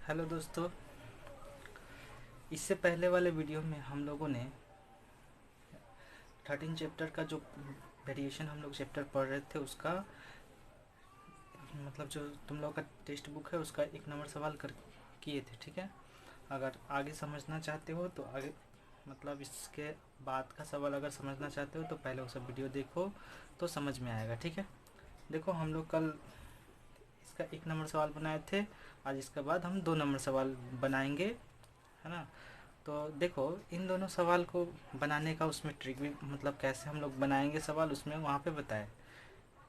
Hello दोस्तों। इससे पहले वाले वीडियो में हम लोगों ने 13 चैप्टर का जो वेरिएशन हम लोग चैप्टर पढ़ रहे थे उसका मतलब जो तुम लोग का टेक्स्ट बुक है उसका एक नंबर सवाल कर किए थे। ठीक है, अगर आगे समझना चाहते हो तो आगे मतलब इसके बाद का सवाल अगर समझना चाहते हो तो पहले वो सब वीडियो देखो तो समझ में आएगा। ठीक है, देखो हम लोग कल इसका एक नंबर सवाल बनाए थे, आज इसके बाद हम 2 नंबर सवाल बनाएंगे, है ना। तो देखो इन दोनों सवाल को बनाने का उसमें ट्रिक भी मतलब कैसे हम लोग बनाएंगे सवाल उसमें वहाँ पे बताए।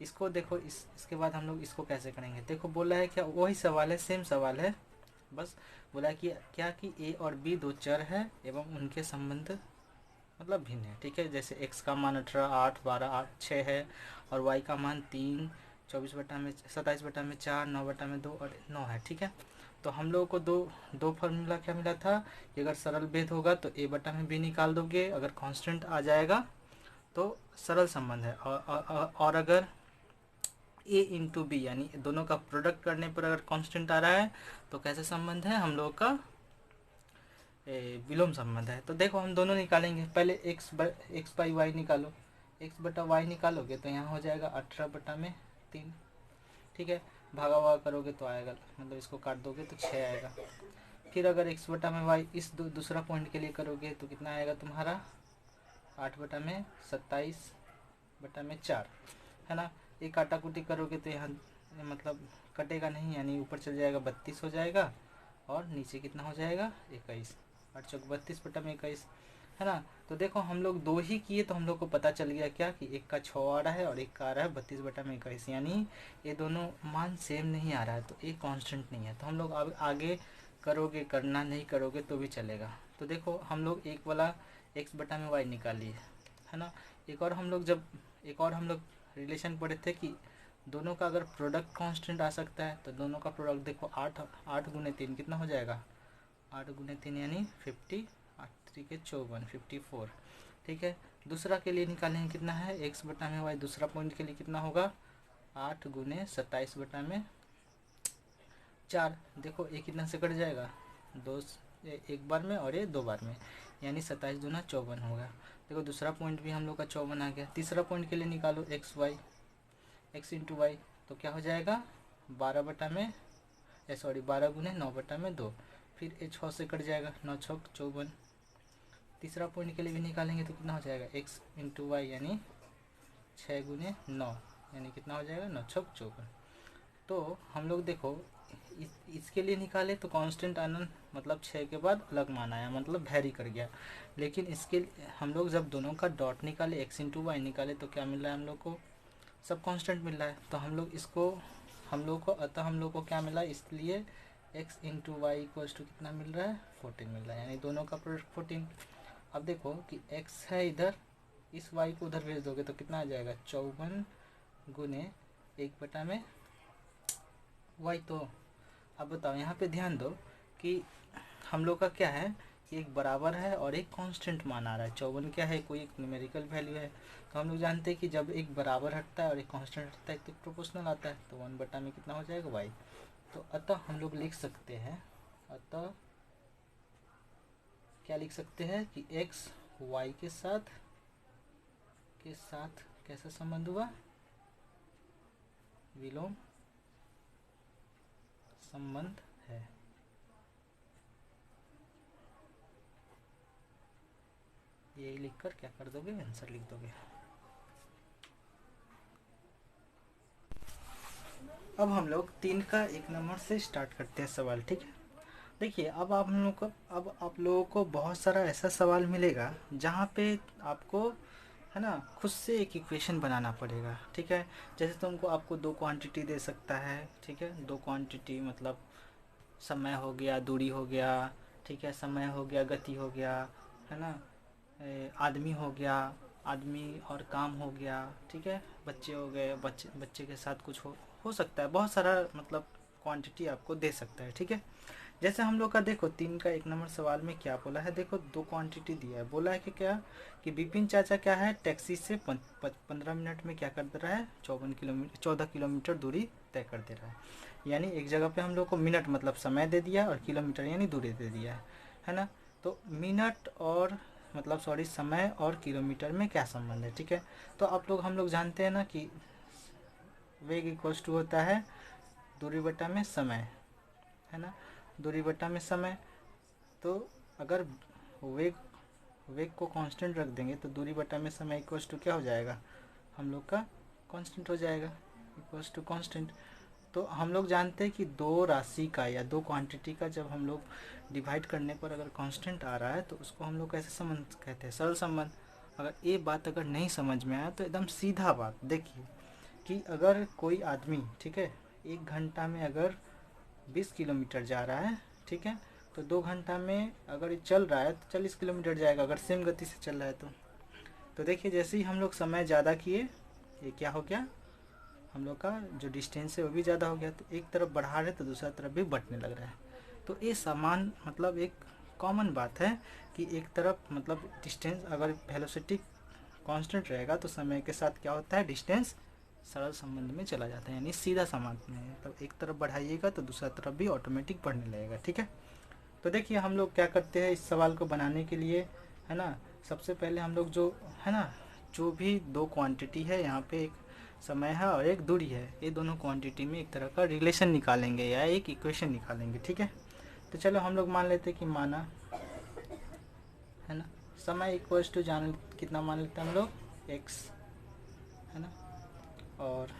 इसको देखो इसके बाद हम लोग इसको कैसे करेंगे। देखो बोला है क्या, वही सवाल है, सेम सवाल है, बस बोला है कि क्या कि ए और बी दो चर है एवं उनके संबंध मतलब भिन्न है। ठीक है, जैसे एक्स का मान 18 8 12 8 6 है और वाई का मान 3 24 बटा में 27 बटा में 4 9 बटा में 2 और 9 है। ठीक है, तो हम लोगों को दो दो फार्मूला क्या मिला था कि अगर सरल भेद होगा तो ए बटा में बी निकाल दोगे, अगर कांस्टेंट आ जाएगा तो सरल संबंध है, और अगर ए इंटू बी यानी दोनों का प्रोडक्ट करने पर अगर कांस्टेंट आ रहा है तो कैसे संबंध है हम लोगों का विलोम संबंध है। तो देखो हम दोनों निकालेंगे, पहले एक्स बाई वाई निकालो, एक्स बटा वाई निकालोगे तो यहाँ हो जाएगा 18 बटा में 3। ठीक है, भागा भागा करोगे तो आएगा मतलब इसको काट दोगे तो 6 आएगा। फिर अगर एक्स बटा में वाई इस दूसरा पॉइंट के लिए करोगे तो कितना आएगा तुम्हारा 8 बटा में 27 बटा में 4, है ना। ये काटा कुटी करोगे तो यहाँ मतलब कटेगा नहीं यानी ऊपर चल जाएगा 32 हो जाएगा और नीचे कितना हो जाएगा 21, 8 चौक 32 बटा में 21, है ना। तो देखो हम लोग दो ही किए तो हम लोग को पता चल गया क्या कि एक का 6 आ रहा है और एक का आ रहा है 32 बटा में 21, यानी ये दोनों मान सेम नहीं आ रहा है तो ये कांस्टेंट नहीं है। तो हम लोग अब आगे करोगे करना, नहीं करोगे तो भी चलेगा। तो देखो हम लोग एक वाला एक्स बटा में वाई निकालिए, है ना। एक और हम लोग जब एक और हम लोग रिलेशन पढ़े थे कि दोनों का अगर प्रोडक्ट कांस्टेंट आ सकता है तो दोनों का प्रोडक्ट देखो 8 8 गुने 3 कितना हो जाएगा 8 गुने 3 यानी 50, 8 3 के 54 54। ठीक है, दूसरा के लिए निकालेंगे कितना है एक्स बटा में वाई, दूसरा पॉइंट के लिए कितना होगा 8 गुने 27 बटा में 4। देखो ये कितना से कट जाएगा दो एक बार में और ये दो बार में, यानी 27 दूना 54 होगा। देखो दूसरा पॉइंट भी हम लोग का 54 आ गया। तीसरा पॉइंट के लिए निकालो x y, x into y तो क्या हो जाएगा 12 बटा में 12 गुने 9 बटा में 2, फिर ये 6 से कट जाएगा 9 छक 54। तीसरा पॉइंट के लिए भी निकालेंगे तो कितना हो जाएगा एक्स इंटू वाई यानी 6 गुने 9 यानी कितना हो जाएगा 9 छक 54। तो हम लोग देखो इसके लिए निकाले तो कांस्टेंट आना मतलब 6 के बाद अलग मान आया मतलब वैरी कर गया, लेकिन इसके हम लोग जब दोनों का डॉट निकाले एक्स इंटू वाई निकाले तो क्या मिल रहा है हम लोग को सब कांस्टेंट मिल रहा है। तो अतः हम लोग को क्या मिला, इसलिए x into y equals to कितना मिल रहा है 14 मिल रहा है, यानी दोनों का प्रोडक्ट 14। अब देखो कि एक्स है इधर, इस वाई को उधर भेज दोगे तो कितना आ जाएगा 54 गुने 1 बटा में वाई। तो अब बताओ यहाँ पे ध्यान दो कि हम लोग का क्या है, एक बराबर है और एक कांस्टेंट मान आ रहा है। 54 क्या है, कोई एक न्यूमेरिकल वैल्यू है। तो हम लोग जानते हैं कि जब एक बराबर हटता है और एक कांस्टेंट हटता है तो प्रोपोर्शनल आता है, तो 1 बटा में कितना हो जाएगा वाई। तो अतः हम लोग लिख सकते हैं, अतः क्या लिख सकते हैं कि एक्स वाई के साथ कैसा संबंध हुआ, विलोम संबंध है। यही लिखकर क्या कर दोगे आंसर लिख दोगे। अब हम लोग 3 का 1 नंबर से स्टार्ट करते हैं सवाल। ठीक है, देखिए अब आप लोगों को बहुत सारा ऐसा सवाल मिलेगा जहाँ पे आपको है ना खुद से एक इक्वेशन बनाना पड़ेगा। ठीक है, जैसे तुमको आपको दो क्वांटिटी दे सकता है। ठीक है, दो क्वांटिटी मतलब समय हो गया, दूरी हो गया, ठीक है, समय हो गया, गति हो गया, है ना, आदमी हो गया, आदमी और काम हो गया, ठीक है, बच्चे हो गए, बच्चे के साथ कुछ हो सकता है, बहुत सारा मतलब क्वांटिटी आपको दे सकता है। ठीक है, जैसे हम लोग का देखो 3 का 1 नंबर सवाल में क्या बोला है, देखो दो क्वांटिटी दिया है। बोला है कि क्या कि विपिन चाचा क्या है टैक्सी से 15 मिनट में क्या कर दे रहा है 14 किलोमीटर दूरी तय कर दे रहा है। यानी एक जगह पे हम लोग को मिनट मतलब समय दे दिया और किलोमीटर यानी दूरी दे दिया है ना। तो मिनट और मतलब सॉरी समय और किलोमीटर में क्या संबंध है, ठीक है। तो आप लोग हम लोग जानते हैं ना कि वेग इक्वल्स टू होता है दूरी बटा में समय, है ना, दूरी बटा में समय। तो अगर वेग वेग को कांस्टेंट रख देंगे तो दूरी बटा में समय इक्वल्स टू क्या हो जाएगा, हम लोग का कांस्टेंट हो जाएगा, इक्वल्स टू कांस्टेंट। तो हम लोग जानते हैं कि दो राशि का या दो क्वांटिटी का जब हम लोग डिवाइड करने पर अगर कांस्टेंट आ रहा है तो उसको हम लोग कैसे संबंध कहते हैं, सरल संबंध। अगर ये बात अगर नहीं समझ में आया तो एकदम सीधा बात देखिए कि अगर कोई आदमी, ठीक है, 1 घंटा में अगर 20 किलोमीटर जा रहा है, ठीक है, तो 2 घंटा में अगर ये चल रहा है तो 40 किलोमीटर जाएगा अगर सेम गति से चल रहा है तो देखिए जैसे ही हम लोग समय ज़्यादा किए ये क्या हो गया, हम लोग का जो डिस्टेंस है वो भी ज़्यादा हो गया। तो एक तरफ बढ़ा रहे तो दूसरा तरफ भी बढ़ने लग रहा है। तो ये समान मतलब एक कॉमन बात है कि एक तरफ मतलब डिस्टेंस अगर वेलोसिटी कांस्टेंट रहेगा तो समय के साथ क्या होता है, डिस्टेंस सरल संबंध में चला जाता है, यानी सीधा संबंध में है। तब एक तरफ बढ़ाइएगा तो दूसरा तरफ भी ऑटोमेटिक बढ़ने लगेगा, ठीक है। तो देखिए हम लोग क्या करते हैं इस सवाल को बनाने के लिए, है ना, सबसे पहले हम लोग जो है ना, जो भी दो क्वांटिटी है यहाँ पे एक समय है और एक दूरी है, ये दोनों क्वांटिटी में एक तरह का रिलेशन निकालेंगे या एक इक्वेशन निकालेंगे, ठीक है। तो चलो हम लोग मान लेते हैं कि माना, है ना, समय इक्वल्स टू जान कितना मान लेते हैं हम लोग x, है ना, और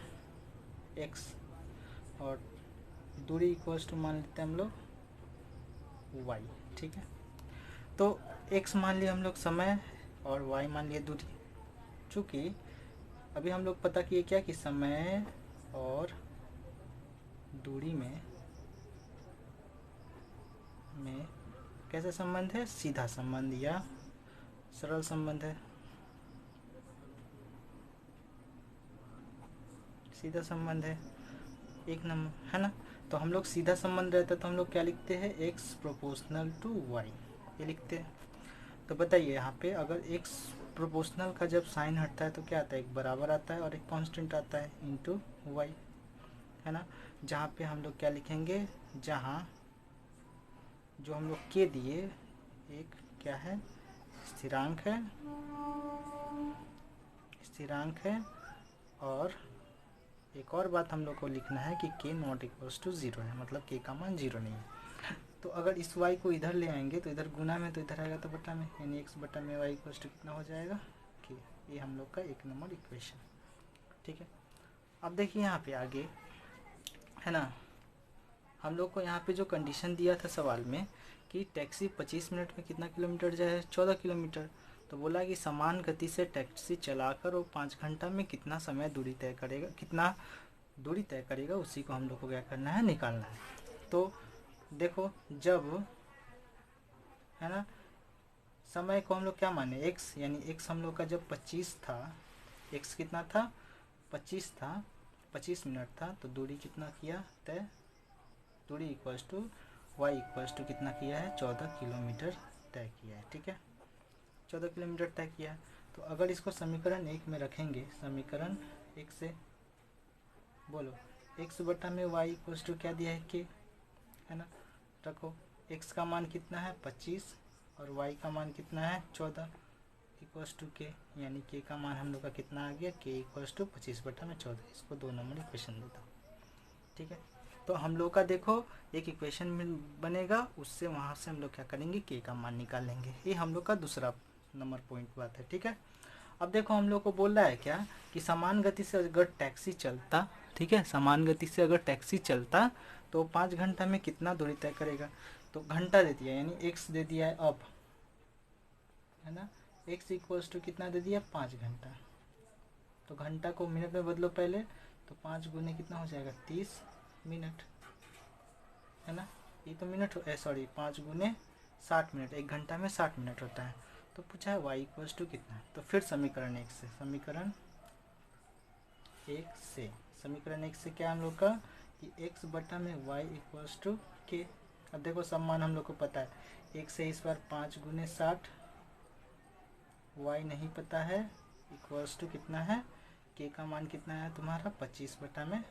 x और दूरी इक्वल्स टू मान लेते हैं हम लोग y, ठीक है। तो x मान लिया हम लोग समय और y मान लिया दूरी। चूँकि अभी हम लोग पता किए क्या कि समय और दूरी में कैसे संबंध है, सीधा संबंध या सरल संबंध है, सीधा संबंध है एक नंबर, है ना। तो हम लोग सीधा संबंध रहता है तो हम लोग क्या लिखते हैं, x प्रोपोर्शनल टू y, ये लिखते हैं। तो बताइए यहाँ पे अगर x प्रोपोर्शनल का जब साइन हटता है तो क्या आता है, एक बराबर आता है और एक कांस्टेंट आता है इनटू y, है ना। जहाँ पे हम लोग क्या लिखेंगे, जहाँ जो हम लोग के दिए एक क्या है, स्थिरांक है, स्थिरांक है। और एक और बात हम लोग को लिखना है कि k नॉट इक्वल्स टू 0 है, मतलब k का मान 0 नहीं है। तो अगर इस y को इधर ले आएंगे तो इधर गुना में तो इधर आएगा तो बटा में, यानी x बटा में y इक्वल्स टू कितना हो जाएगा, k। ये हम लोग का एक नंबर इक्वेशन, ठीक है। अब देखिए यहाँ पे आगे, है ना, हम लोग को यहाँ पे जो कंडीशन दिया था सवाल में कि टैक्सी 25 मिनट में कितना किलोमीटर जाए, 14 किलोमीटर। तो बोला कि समान गति से टैक्सी चलाकर वो 5 घंटा में कितना समय दूरी तय करेगा, कितना दूरी तय करेगा, उसी को हम लोग को क्या करना है, निकालना है। तो देखो जब, है ना, समय को हम लोग क्या माने, x, यानी x हम लोग का जब 25 था, x कितना था, 25 था, 25 मिनट था, तो दूरी कितना किया तय, दूरी equals to y equals to कितना किया है, 14 किलोमीटर तय किया है, ठीक है, 14 किलोमीटर तय किया है। तो अगर इसको समीकरण 1 में रखेंगे, समीकरण 1 से बोलो x बटा में y इक्वल्स टू क्या दिया है, k, है ना। रखो x का मान कितना है 25 और y का मान कितना है 14 इक्वल्स टू k, यानी k का मान हम लोग का कितना आ गया, k इक्वल्स टू 25 बटा में 14। इसको 2 नंबर इक्वेशन देता हूँ, ठीक है। तो हम लोग का देखो एक इक्वेशन बनेगा, उससे वहाँ से हम लोग क्या करेंगे, k का मान निकालेंगे। ये हम लोग का दूसरा नंबर पॉइंट बात है, ठीक है। अब देखो हम लोग को बोल रहा है क्या कि समान गति से अगर टैक्सी चलता, ठीक है, समान गति से अगर टैक्सी चलता तो 5 घंटा में कितना दूरी तय करेगा। तो घंटा दे दिया यानी x दे दिया है अब, है ना, x इक्वल्स टू कितना दे दिया, 5 घंटा। तो घंटा को मिनट में बदलो पहले, तो 5 गुने कितना हो जाएगा, 30 मिनट, है ना। ये तो मिनट सॉरी 5 गुने 60 मिनट, 1 घंटा में 60 मिनट होता है। तो पूछा है y इक्वल्स टू कितना, तो फिर समीकरण 1 से, समीकरण 1 से, समीकरण 1 से क्या हम लोग का कि x बटा में y इक्वल्स टू k। अब देखो सब मान हम लोग को पता है, 1 से इस बार 5 गुने 60, y नहीं पता है, इक्वल्स टू कितना है, k का मान कितना है तुम्हारा 25 बटा में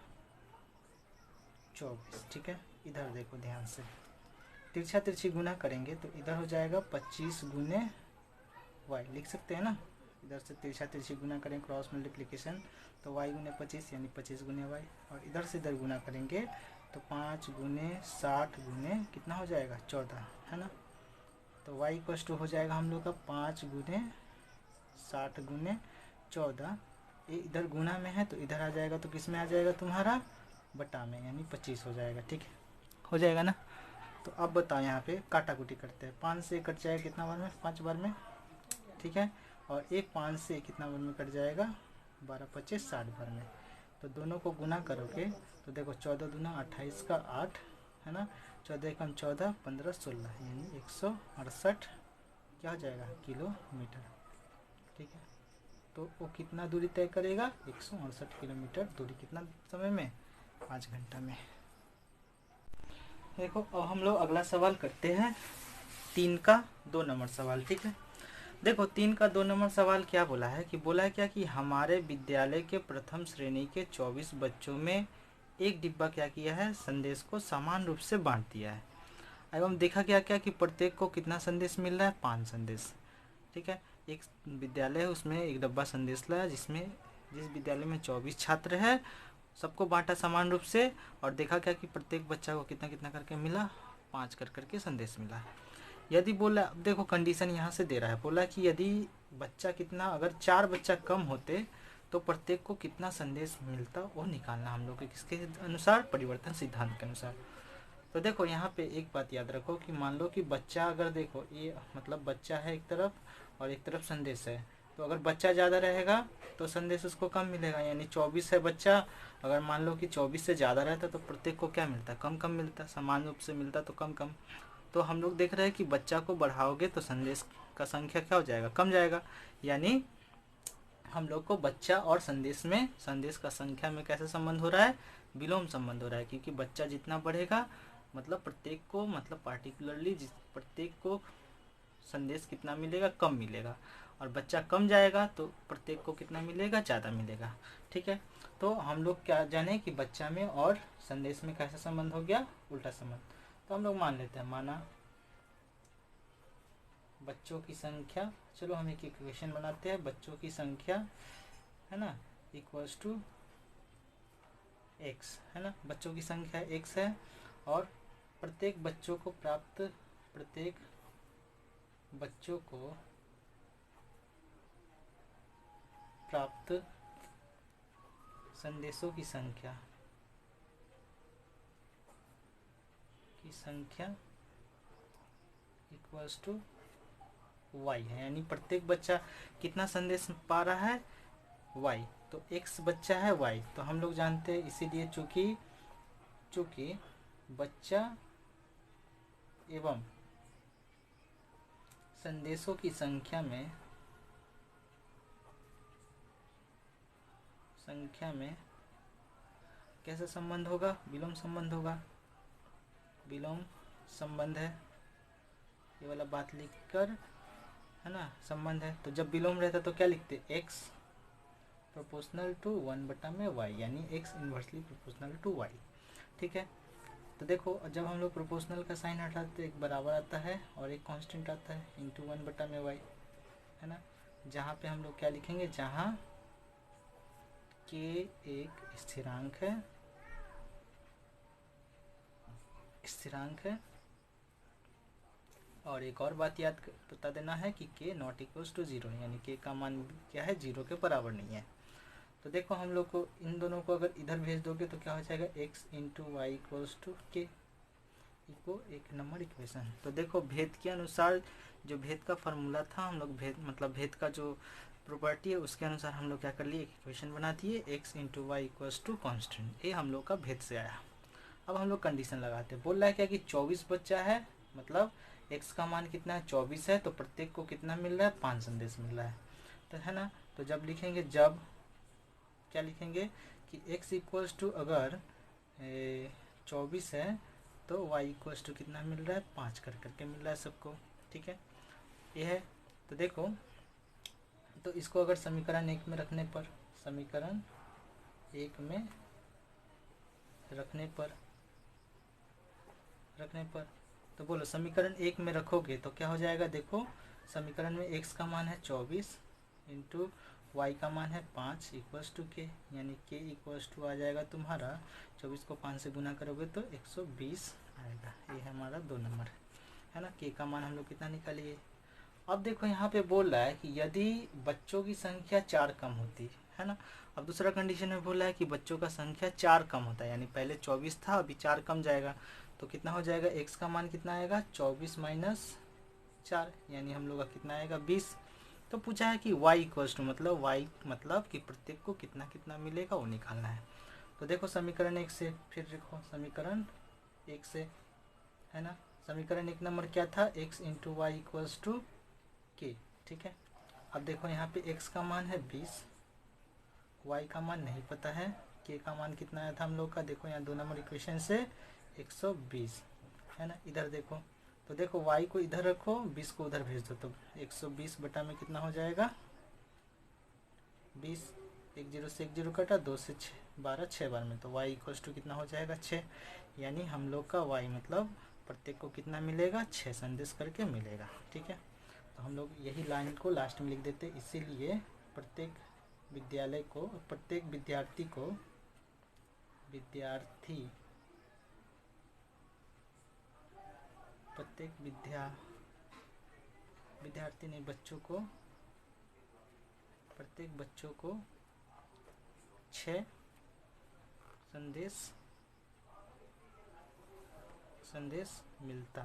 24, ठीक है। इधर देखो ध्यान से, तिरछा तिरछी गुना करेंगे तो इधर हो जाएगा 25 गुने वाई, लिख सकते हैं ना। इधर से तिरछा तिरछी गुना करें क्रॉस मल्टीप्लिकेशन तो वाई गुने 25 यानी 25 गुने वाई, और इधर से इधर गुना करेंगे तो 5 गुने 60 गुने कितना हो जाएगा 14, है ना। तो वाई इक्वस टू हो जाएगा हम लोग का 5 गुने 60 गुने 14, ये इधर गुना में है तो इधर आ जाएगा, तो किस में आ जाएगा तुम्हारा बटा में, यानी 25 हो जाएगा, ठीक है, हो जाएगा ना। तो अब बताओ यहाँ पे काटा कुटी करते हैं, 5 से कट जाएगा कितना बार में, 5 बार में, ठीक है, और एक 5 से कितना बार में कट जाएगा 12 25 60 बार में। तो दोनों को गुना करोगे तो देखो 14 दूना 28 का 8, है ना, 14 एकम 14 15 16 यानी 168 क्या हो जाएगा किलोमीटर, ठीक है। तो वो कितना दूरी तय करेगा 168 किलोमीटर दूरी, कितना समय में 5 घंटा में। देखो अब हम लोग अगला सवाल करते हैं 3 का 2 नंबर सवाल, ठीक है। देखो 3 का 2 नंबर सवाल क्या बोला है कि बोला है क्या कि हमारे विद्यालय के प्रथम श्रेणी के 24 बच्चों में एक डिब्बा क्या किया है, संदेश को समान रूप से बांट दिया है, एवं देखा गया क्या कि प्रत्येक को कितना संदेश मिल रहा है 5 संदेश, ठीक है। एक विद्यालय है उसमें एक डब्बा संदेश लाया, जिसमें जिस विद्यालय में 24 छात्र है सबको बांटा समान रूप से, और देखा क्या कि प्रत्येक बच्चा को कितना कितना करके मिला 5 कर करके संदेश मिला। यदि बोला, देखो कंडीशन यहाँ से दे रहा है, बोला कि यदि बच्चा कितना, अगर 4 बच्चा कम होते तो प्रत्येक को कितना संदेश मिलता वो निकालना हम लोग के किसके अनुसार, परिवर्तन सिद्धांत के अनुसार। तो देखो यहाँ पे एक बात याद रखो कि मान लो कि बच्चा, अगर देखो ये मतलब बच्चा है एक तरफ और एक तरफ संदेश है, तो अगर बच्चा ज़्यादा रहेगा तो संदेश उसको कम मिलेगा, यानी 24 है बच्चा, अगर मान लो कि 24 से ज़्यादा रहता तो प्रत्येक को क्या मिलता, कम कम मिलता, समान रूप से मिलता तो कम कम। तो हम लोग देख रहे हैं कि बच्चा को बढ़ाओगे तो संदेश का संख्या क्या हो जाएगा, कम जाएगा, यानी हम लोग को बच्चा और संदेश में, संदेश का संख्या में कैसे संबंध हो रहा है, विलोम संबंध हो रहा है, क्योंकि बच्चा जितना बढ़ेगा मतलब प्रत्येक को, मतलब पार्टिकुलरली प्रत्येक को संदेश कितना मिलेगा, कम मिलेगा, और बच्चा कम जाएगा तो प्रत्येक को कितना मिलेगा, ज़्यादा मिलेगा, ठीक है। तो हम लोग क्या जाने कि बच्चा में और संदेश में कैसा संबंध हो गया, उल्टा संबंध। तो हम लोग मान लेते हैं, माना बच्चों की संख्या, चलो हम एक इक्वेशन बनाते हैं, बच्चों की संख्या है ना इक्वल्स टू एक्स, है ना, बच्चों की संख्या एक्स है, और प्रत्येक बच्चों को प्राप्त संदेशों की संख्या इक्वल्स टू वाई है, यानी प्रत्येक बच्चा कितना संदेश पा रहा है वाई, तो एक्स बच्चा है वाई, तो हम लोग जानते हैं इसीलिए चूंकि बच्चा एवं संदेशों की संख्या में कैसा संबंध होगा, विलोम संबंध होगा, विलोम संबंध है, ये वाला बात लिखकर, है ना, संबंध है। तो जब विलोम रहता तो क्या लिखते, x प्रोपोर्शनल टू 1 में y, यानी x inversely proportional to y, ठीक है। तो देखो जब हम लोग प्रोपोर्शनल का साइन हटाते तो एक बराबर आता है और एक कांस्टेंट आता है इंटू 1 में y, है ना, जहाँ पे हम लोग क्या लिखेंगे, जहाँ k एक स्थिरांक है, और एक और बात याद बता देना है कि k नॉट इक्वल्स टू 0, यानी k का मान क्या है, 0 के बराबर नहीं है। तो देखो हम लोग को इन दोनों को अगर इधर भेज दोगे तो क्या हो जाएगा, x into y equals to k, इको एक नंबर इक्वेशन। तो देखो भेद के अनुसार, जो भेद का फार्मूला था हम लोग, भेद का जो प्रॉपर्टी है उसके अनुसार हम लोग क्या कर लिए, एक इक्वेशन बना दिए, x into y equals to constant, ये हम लोग का भेद से आया। अब हम लोग कंडीशन लगाते हैं, बोल रहा है क्या कि 24 बच्चा है, मतलब x का मान कितना है 24 है, तो प्रत्येक को कितना मिल रहा है, 5 संदेश मिल रहा है, तो है ना। तो जब लिखेंगे, जब क्या लिखेंगे कि x इक्वल्स टू, अगर 24 है तो y इक्वल्स टू कितना मिल रहा है, 5 कर करके मिल रहा है सबको, ठीक है, ये है। तो देखो, तो इसको अगर समीकरण 1 में रखने पर, रखने पर। तो बोलो समीकरण 1 में रखोगे तो क्या हो जाएगा, देखो समीकरण में x का मान है 24 इंटू वाई का मान है 5 इक्वल्स टू के, यानी के इक्वल्स टू आ जाएगा तुम्हारा 24 को 5 से गुना करोगे तो 120 आएगा। ये है हमारा 2 नंबर, है ना। के का मान हम लोग कितना निकालिए। अब देखो यहाँ पे बोल रहा है कि यदि बच्चों की संख्या 4 कम होती है ना। अब दूसरा कंडीशन में बोल रहा है कि बच्चों का संख्या 4 कम होता है, यानी पहले 24 था अभी 4 कम जाएगा तो कितना हो जाएगा, x का मान कितना आएगा 24 माइनस 4, यानी हम लोग का कितना आएगा 20। तो पूछा है कि y इक्वल्स टू मतलब y मतलब कि प्रत्येक को कितना कितना मिलेगा वो निकालना है। तो देखो समीकरण 1 से फिर लिखो, समीकरण 1 से, है ना। समीकरण 1 नंबर क्या था, x into y equals to k, ठीक है। अब देखो यहाँ पे x का मान है 20, y का मान नहीं पता है, k का मान कितना आया था हम लोग का, देखो यहाँ 2 नंबर इक्वेशन से 120, है ना। इधर देखो तो देखो y को इधर रखो 20 को उधर भेज दो तो 120 बटा में कितना हो जाएगा 20, 1 0 से 1 0 कटा, 2 से 6 12, 6 बार में, तो y इक्वल्स टू कितना हो जाएगा 6, यानी हम लोग का y मतलब प्रत्येक को कितना मिलेगा 6 संदेश करके मिलेगा, ठीक है। तो हम लोग यही लाइन को लास्ट में लिख देते, इसीलिए प्रत्येक विद्यालय को, प्रत्येक विद्यार्थी को, प्रत्येक विद्यार्थी नहीं बच्चों को, प्रत्येक बच्चों को 6 संदेश मिलता।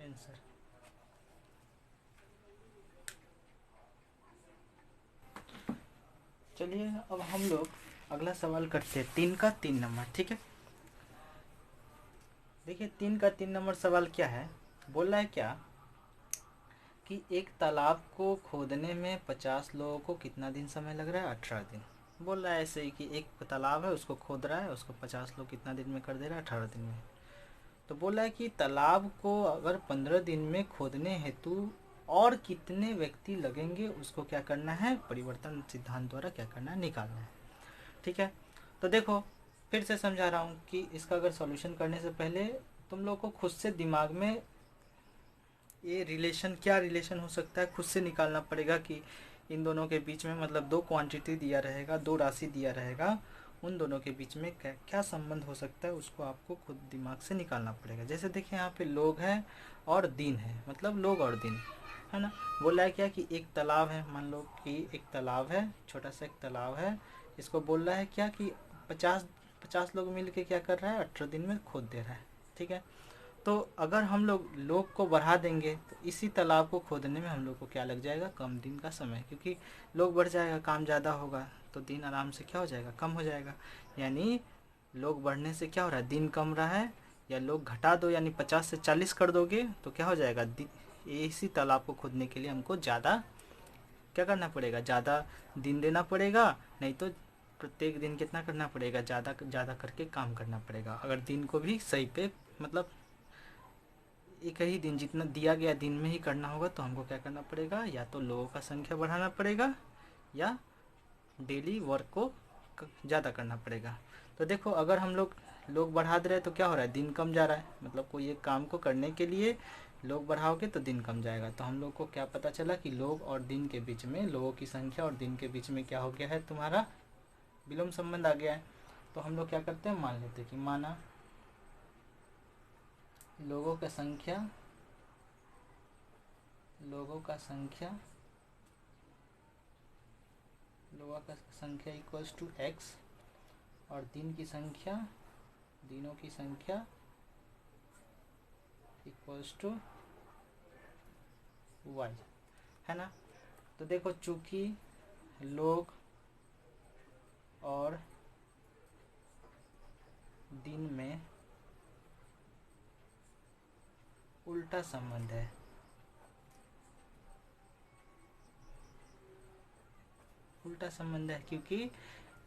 आंसर चलिए अब हम लोग अगला सवाल करते हैं 3 का 3 नंबर, ठीक है। देखिए 3 का 3 नंबर सवाल क्या है, बोल रहा है क्या कि एक तालाब को खोदने में 50 लोगों को कितना दिन समय लग रहा है, 18 दिन। बोल रहा है ऐसे ही कि एक तालाब है उसको खोद रहा है, उसको 50 लोग कितना दिन में कर दे रहा है, 18 दिन में। तो बोल रहा है कि तालाब को अगर 15 दिन में खोदने हेतु और कितने व्यक्ति लगेंगे उसको क्या करना है, परिवर्तन सिद्धांत द्वारा क्या करना है, निकालना है, ठीक है। तो देखो फिर से समझा रहा हूँ कि इसका अगर सॉल्यूशन करने से पहले तुम लोग को खुद से दिमाग में ये रिलेशन, क्या रिलेशन हो सकता है खुद से निकालना पड़ेगा कि इन दोनों के बीच में, मतलब 2 क्वांटिटी दिया रहेगा, 2 राशि दिया रहेगा, उन दोनों के बीच में क्या क्या संबंध हो सकता है उसको आपको खुद दिमाग से निकालना पड़ेगा। जैसे देखिए यहाँ पे लोग हैं और दिन है, मतलब लोग और दिन, है ना। बोला है क्या कि एक तालाब है, मान लो कि एक तालाब है, छोटा सा एक तालाब है, इसको बोल रहा है क्या कि 50 लोग मिल के क्या कर रहा है, 18 दिन में खोद दे रहा है, ठीक है। तो अगर हम लोग को बढ़ा देंगे तो इसी तालाब को खोदने में हम लोग को क्या लग जाएगा, कम दिन का समय, क्योंकि लोग बढ़ जाएगा, काम ज़्यादा होगा तो दिन आराम से क्या हो जाएगा, कम हो जाएगा। यानी लोग बढ़ने से क्या हो रहा है, दिन कम रहा है, या लोग घटा दो यानी 50 से 40 कर दोगे तो क्या हो जाएगा, इसी तालाब को खोदने के लिए हमको ज़्यादा क्या करना पड़ेगा, ज़्यादा दिन देना पड़ेगा, नहीं तो प्रत्येक दिन कितना करना पड़ेगा, ज़्यादा करके काम करना पड़ेगा। अगर दिन को भी सही पे, मतलब एक ही दिन जितना दिया गया दिन में ही करना होगा तो हमको क्या करना पड़ेगा, या तो लोगों का संख्या बढ़ाना पड़ेगा या डेली वर्क को ज़्यादा करना पड़ेगा। तो देखो अगर हम लोग बढ़ा दे रहे हैं तो क्या हो रहा है, दिन कम जा रहा है, मतलब कोई एक काम को करने के लिए लोग बढ़ाओगे तो दिन कम जाएगा। तो हम लोग को क्या पता चला कि लोग और दिन के बीच में, लोगों की संख्या और दिन के बीच में क्या हो गया है, तुम्हारा विलोम संबंध आ गया है। तो हम लोग क्या करते हैं, मान लेते हैं कि माना लोगों का संख्या इक्वल्स टू x और दिनों की संख्या इक्वल्स टू y, है ना। तो देखो चूंकि लोग और दिन में उल्टा संबंध है, क्योंकि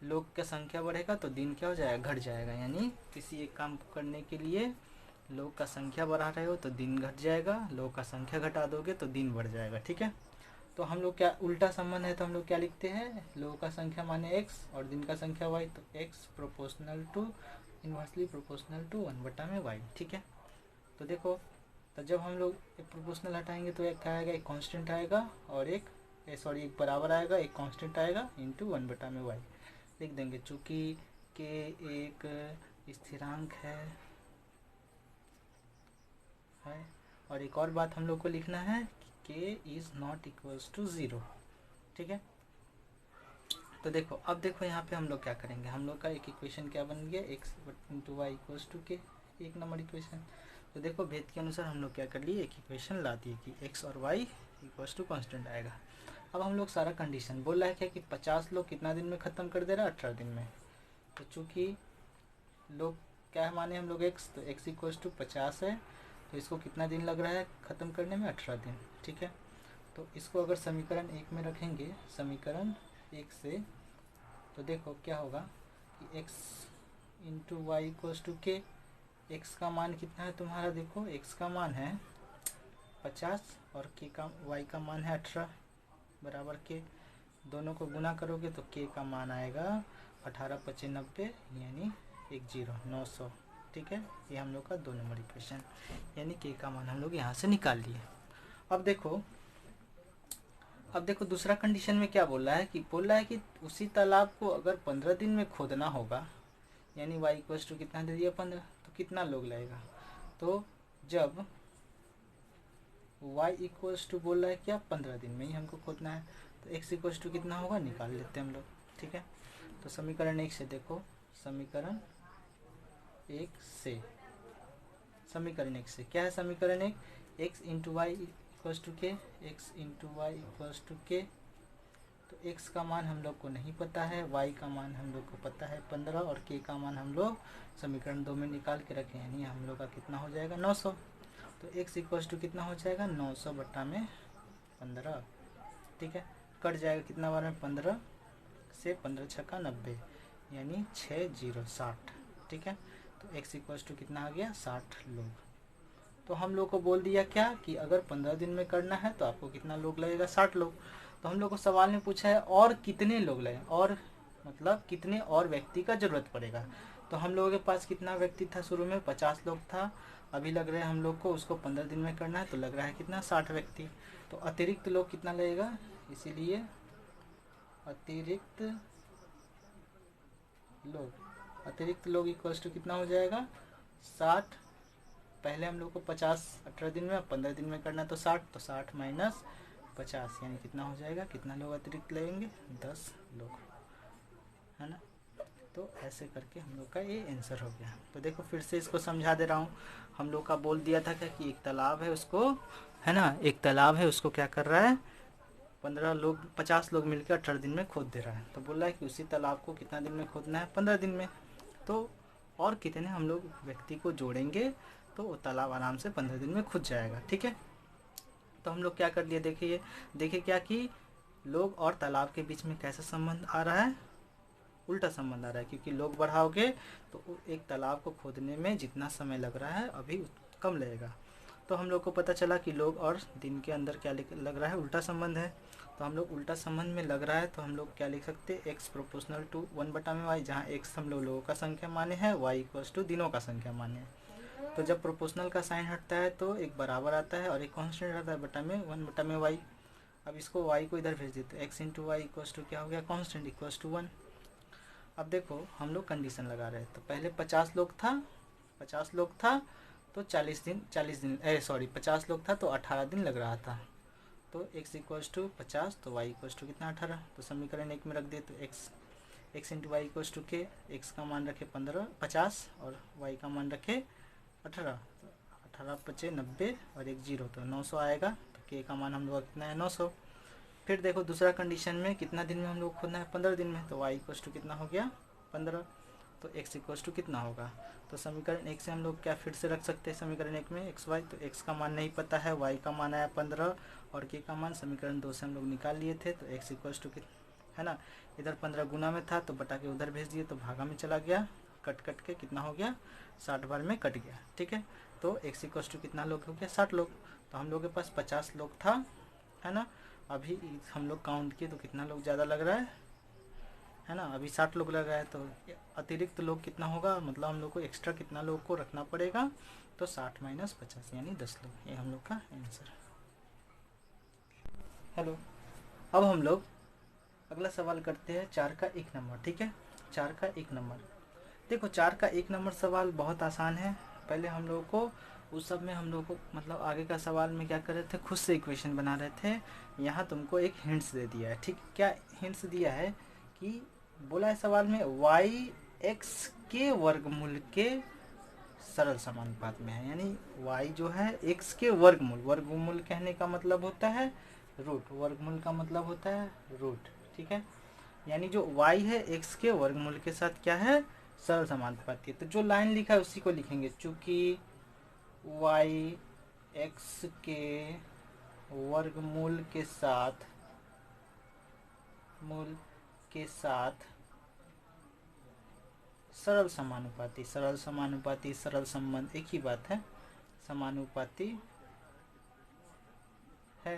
लोग का संख्या बढ़ेगा तो दिन क्या हो जाएगा, घट जाएगा। यानी किसी एक काम को करने के लिए लोग का संख्या बढ़ा रहे हो तो दिन घट जाएगा, लोग का संख्या घटा दोगे तो दिन बढ़ जाएगा, ठीक है। तो हम लोग क्या उल्टा संबंध है तो हम लोग क्या लिखते हैं, लोगों का संख्या माने x और दिन का संख्या y, तो x proportional to inversely proportional to 1/y। ठीक है, तो देखो, तो जब हम लोग एक प्रोपोर्शनल हटाएंगे तो एक क्या आएगा, एक कांस्टेंट आएगा और एक बराबर आएगा, एक कांस्टेंट आएगा इंटू 1/y लिख देंगे। चूँकि k एक स्थिरांक है और एक और बात हम लोग को लिखना है k is not equals to 0। ठीक है, तो देखो अब देखो यहाँ पे हम लोग क्या करेंगे, हम लोग का एक इक्वेशन क्या बन गया, x into y equals to k, एक नंबर इक्वेशन। तो देखो भेद के अनुसार हम लोग क्या कर लिए, एक इक्वेशन ला दिए कि x और y इक्वल्स टू कॉन्स्टेंट आएगा। अब हम लोग सारा कंडीशन बोल रहा है क्या कि 50 लोग कितना दिन में ख़त्म कर दे रहा है, 18 दिन में। तो चूँकि लोग क्या है माने हम लोग x, तो x इक्वल्स टू 50 है, तो इसको कितना दिन लग रहा है ख़त्म करने में, 18 दिन। ठीक है, तो इसको अगर समीकरण 1 में रखेंगे, समीकरण 1 से, तो देखो क्या होगा कि x into y equals to k, x का मान कितना है तुम्हारा, देखो x का मान है 50 और k का y का मान है 18 बराबर k, दोनों को गुना करोगे तो k का मान आएगा 18×5 = 90 यानी 900। ठीक है, ये हम लोग का 2 नंबर इक्वेशन, यानी k का मान हम लोग यहाँ से निकाल लिए। अब देखो दूसरा कंडीशन में क्या बोल रहा है कि उसी तालाब को अगर 15 दिन में खोदना होगा, यानी y इक्वल्स टू कितना दे दिया 15, तो कितना लोग लगेगा। तो जब y इक्वल्स टू बोल रहा है क्या 15 दिन में ही हमको खोदना है, तो x इक्वल्स टू कितना होगा निकाल लेते हैं हम लोग। ठीक है, तो समीकरण 1 से देखो, समीकरण 1 से क्या है, समीकरण 1 x into y equals to k, x into y equals to k, तो x का मान हम लोग को नहीं पता है, y का मान हम लोग को पता है 15 और k का मान हम लोग समीकरण 2 में निकाल के रखे, यानी हम लोग का कितना हो जाएगा 900। तो x इक्वल्स टू कितना हो जाएगा 900/15। ठीक है, कट जाएगा कितना बार में 15 से 15 छक्का 90 यानी 60। ठीक है, तो x इक्वल्स टू कितना आ गया 60 लोग। तो हम लोग को बोल दिया क्या कि अगर 15 दिन में करना है तो आपको कितना लोग लगेगा 60 लोग। तो हम लोग को सवाल में पूछा है और कितने लोग लगे, और मतलब कितने और व्यक्ति का ज़रूरत पड़ेगा। तो हम लोगों के पास कितना व्यक्ति था, शुरू में 50 लोग था, अभी लग रहा है हम लोग को उसको 15 दिन में करना है तो लग रहा है कितना 60 व्यक्ति। तो अतिरिक्त लोग कितना लगेगा, इसीलिए अतिरिक्त लोग इक्वल्स टू कितना हो जाएगा 60। पहले हम लोग को 50 18 दिन में, 15 दिन में करना तो 60, तो 60 माइनस 50 यानी कितना हो जाएगा, कितना लोग अतिरिक्त लगेंगे 10 लोग, है ना। तो ऐसे करके हम लोग का ये आंसर हो गया। तो देखो फिर से इसको समझा दे रहा हूँ, हम लोग का बोल दिया था क्या कि एक तालाब है उसको, है ना, एक तालाब है उसको क्या कर रहा है 50 लोग मिलकर 18 दिन में खोद दे रहा है। तो बोल रहा है कि उसी तालाब को कितना दिन में खोदना है 15 दिन में। तो और कितने हम लोग व्यक्ति को जोड़ेंगे तो वो तालाब आराम से 15 दिन में खुद जाएगा। ठीक है, तो हम लोग क्या कर लिए, देखिए क्या कि लोग और तालाब के बीच में कैसा संबंध आ रहा है, उल्टा संबंध आ रहा है, क्योंकि लोग बढ़ाओगे तो एक तालाब को खोदने में जितना समय लग रहा है अभी कम लगेगा। तो हम लोग को पता चला कि लोग और दिन के अंदर क्या लग रहा है, उल्टा संबंध है। तो हम लोग उल्टा संबंध में लग रहा है तो हम लोग क्या लिख सकते हैं, x प्रोपोर्शनल टू 1/y, जहाँ x हम लोगों का संख्या माने हैं, y इक्वल्स टू दिनों का संख्या माने हैं। तो जब प्रोपोर्शनल का साइन हटता है तो एक बराबर आता है और एक कांस्टेंट आता है बटा में 1/y। अब इसको y को इधर भेज देते, x into y equals to क्या हो गया कांस्टेंट इक्वल्स टू 1। अब देखो हम लोग कंडीशन लगा रहे हैं, तो पहले 50 लोग था तो 40 दिन 50 लोग था तो 18 दिन लग रहा था। तो x इक्वल्स टू 50 तो y इक्वल्स टू कितना 18। तो समीकरण 1 में रख दे तो x into y equals to k, x का मान रखे 50 और y का मान रखे 18, 18×5 = 90 और एक 0 तो 900 आएगा। तो k का मान हम लोग कितना है 900। फिर देखो दूसरा कंडीशन में कितना दिन में हम लोग खोदना है 15 दिन में, तो y इक्वल्स टू कितना हो गया 15, तो x इक्वल्स टू कितना होगा। तो समीकरण 1 से हम लोग क्या फिर से रख सकते हैं, समीकरण 1 में x y, तो x का मान नहीं पता है, y का मान आया 15 और k का मान समीकरण 2 से हम लोग निकाल लिए थे। तो x इक्वल्स टू है ना, इधर 15 गुना में था तो बटा के उधर भेज दिए तो भागा में चला गया, कट के कितना हो गया 60 बार में कट गया। ठीक है, तो x इक्वल्स टू कितना लोग हो गया 60 लोग। तो हम लोग के पास 50 लोग था, है ना, अभी हम लोग काउंट किए तो कितना लोग ज़्यादा लग रहा है ना, अभी 60 लोग लग रहा है, तो अतिरिक्त लोग कितना होगा, मतलब हम लोग को एक्स्ट्रा कितना लोग को रखना पड़ेगा, तो 60 माइनस 50 यानी 10 लोग, ये हम लोग का आंसर। हेलो, अब हम लोग अगला सवाल करते हैं 4 का 1 नंबर। ठीक है, 4 का 1 नंबर। देखो 4 का 1 नंबर सवाल बहुत आसान है। पहले हम लोगों को उस सब में हम लोग को मतलब आगे का सवाल में क्या कर रहे थे, खुद से इक्वेशन बना रहे थे। यहाँ तुमको एक हिंट्स दे दिया है। ठीक, क्या हिंट्स दिया है कि बोला है सवाल में y x के वर्गमूल के सरल समानुपात में है, यानी y जो है x के वर्गमूल, वर्गमूल कहने का मतलब होता है रूट, वर्गमूल का मतलब होता है रूट। ठीक है, यानी जो y है x के वर्गमूल के साथ क्या है, सरल समानुपाती है। तो जो लाइन लिखा है उसी को लिखेंगे, चूंकि y x के वर्गमूल के साथ सरल समानुपाती, सरल समानुपाती, सरल संबंध एक ही बात है, समानुपाती है।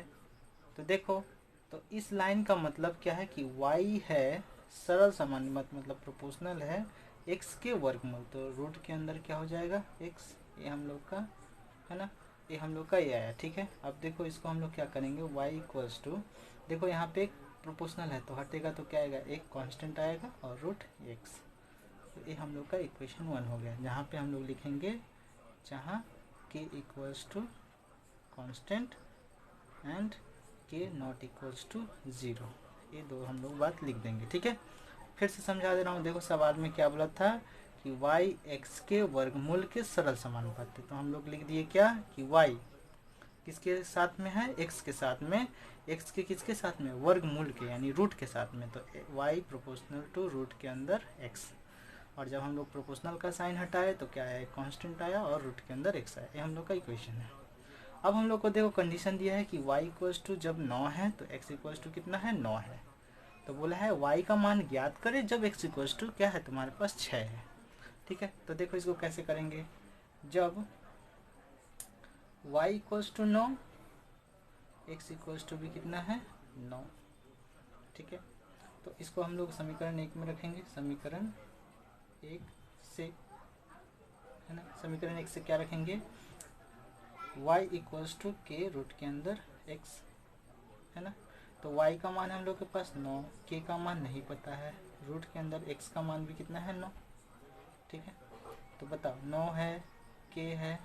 तो देखो, तो इस लाइन का मतलब क्या है कि y है सरल समानुपात मतलब प्रोपोर्शनल है x के वर्गमूल, तो रूट के अंदर क्या हो जाएगा x, ये हम लोग का है ना, ये हम लोग का ये आया। ठीक है, अब देखो इसको हम लोग क्या करेंगे, y इक्वल्स टू, देखो यहाँ पे प्रोपोर्शनल है तो हटेगा तो क्या आएगा, एक कांस्टेंट आएगा और रूट x, तो ये हम लोग का इक्वेशन 1 हो गया। जहाँ पे हम लोग लिखेंगे जहाँ k equals to constant and k not equals to 0, ये दो हम लोग बात लिख देंगे। ठीक है, फिर से समझा दे रहा हूँ। देखो सवाल में क्या बोला था कि y x के वर्गमूल के सरल समानुपाती, तो हम लोग लिख दिए क्या कि y किसके साथ में है, x के साथ में, x के किसके साथ में, वर्गमूल के यानी रूट के साथ में, तो y प्रोपोर्शनल टू रूट के अंदर x, और जब हम लोग प्रोपोर्शनल का साइन हटाए तो क्या आया, कांस्टेंट आया और रूट के अंदर x आया। ये हम लोग का इक्वेशन है। अब हम लोग को देखो कंडीशन दिया है कि y इक्वल्स टू जब 9 है तो x इक्वल्स टू कितना है, 9 है। तो बोला है y का मान ज्ञात करें जब x इक्वल्स टू क्या है, तुम्हारे पास 6 है। ठीक है, तो देखो इसको कैसे करेंगे, जब y equals to 9, x equals to भी कितना है, 9। ठीक है, तो इसको हम लोग समीकरण 1 में रखेंगे, समीकरण 1 से है ना, समीकरण 1 से क्या रखेंगे, y इक्वल्स टू के रूट के अंदर x है ना, तो y का मान हम लोग के पास 9, k का मान नहीं पता है, रूट के अंदर x का मान भी कितना है, 9। ठीक है, तो बताओ 9 है, k है,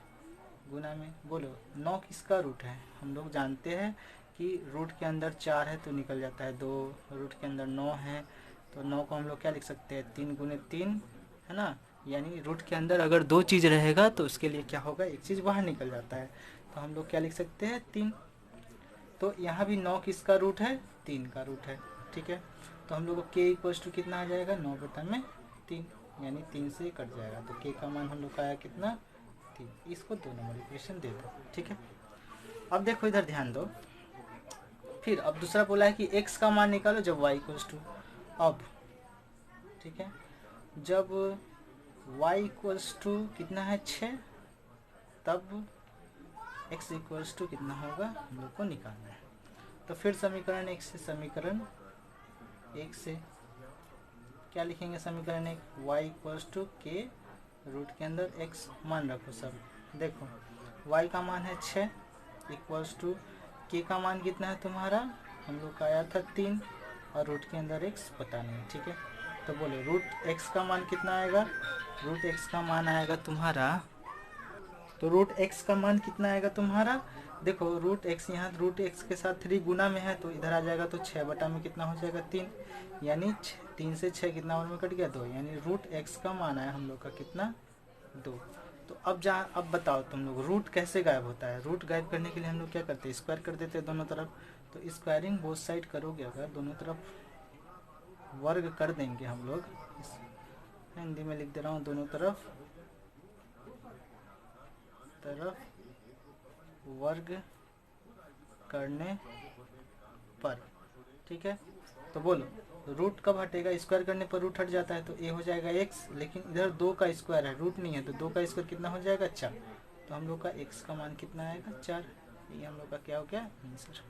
गुना में बोलो 9 किसका रूट है, हम लोग जानते हैं कि रूट के अंदर 4 है तो निकल जाता है 2, रूट के अंदर 9 है तो 9 को हम लोग क्या लिख सकते हैं, 3 गुने 3 है ना, यानी रूट के अंदर अगर 2 चीज़ रहेगा तो उसके लिए क्या होगा, एक चीज़ बाहर निकल जाता है, तो हम लोग क्या लिख सकते हैं, 3। तो यहाँ भी 9 किसका रूट है, 3 का रूट है। ठीक है, तो हम लोग को k इक्वल्स टू कितना आ जाएगा, 9 बटा में 3, यानी 3 से कट जाएगा, तो k का मान हम लोग का आया कितना, 3। इसको 2 नंबर इक्वेशन दे दो। ठीक है, अब देखो इधर ध्यान दो, फिर अब दूसरा बोला है कि x का मान निकालो जब y इक्वल्स टू, अब ठीक है, जब y इक्वल्स टू कितना है 6, तब x इक्वल्स टू कितना होगा हम लोग को निकालना है। तो फिर समीकरण 1 से, समीकरण 1 से क्या लिखेंगे, समीकरण 1 y इक्वल्स टू के रूट के अंदर x, मान रखो सब। देखो y का मान है 6 इक्वल्स टू k का मान कितना है तुम्हारा, हम लोग का आया था 3 और रूट के अंदर x पता नहीं। ठीक है, तो बोलो रूट x का मान कितना आएगा, रूट x का मान आएगा तुम्हारा, तो रूट x का मान कितना आएगा तुम्हारा, देखो रूट x यहाँ रूट x के साथ 3 गुना में है तो इधर आ जाएगा, तो 6 बटा में कितना हो जाएगा, 3, यानी 3 से 6 कितना और में कट गया, 2, यानी रूट x का मान आया हम लोग का कितना, 2। तो अब बताओ तुम लोग रूट कैसे गायब होता है, रूट गायब करने के लिए हम लोग क्या करते हैं, स्क्वायर कर देते हैं दोनों तरफ। तो स्क्वायरिंग बोथ साइड करोगे अगर, दोनों तरफ वर्ग कर देंगे हम लोग, हिंदी में लिख दे रहा हूँ, दोनों तरफ वर्ग करने पर। ठीक है, तो बोलो रूट कब हटेगा, स्क्वायर करने पर रूट हट जाता है, तो ए हो जाएगा x, लेकिन इधर 2 का स्क्वायर है, रूट नहीं है, तो 2 का स्क्वायर कितना हो जाएगा, 4। तो हम लोग का x का मान कितना आएगा, 4। ये हम लोग का क्या हो गया आंसर।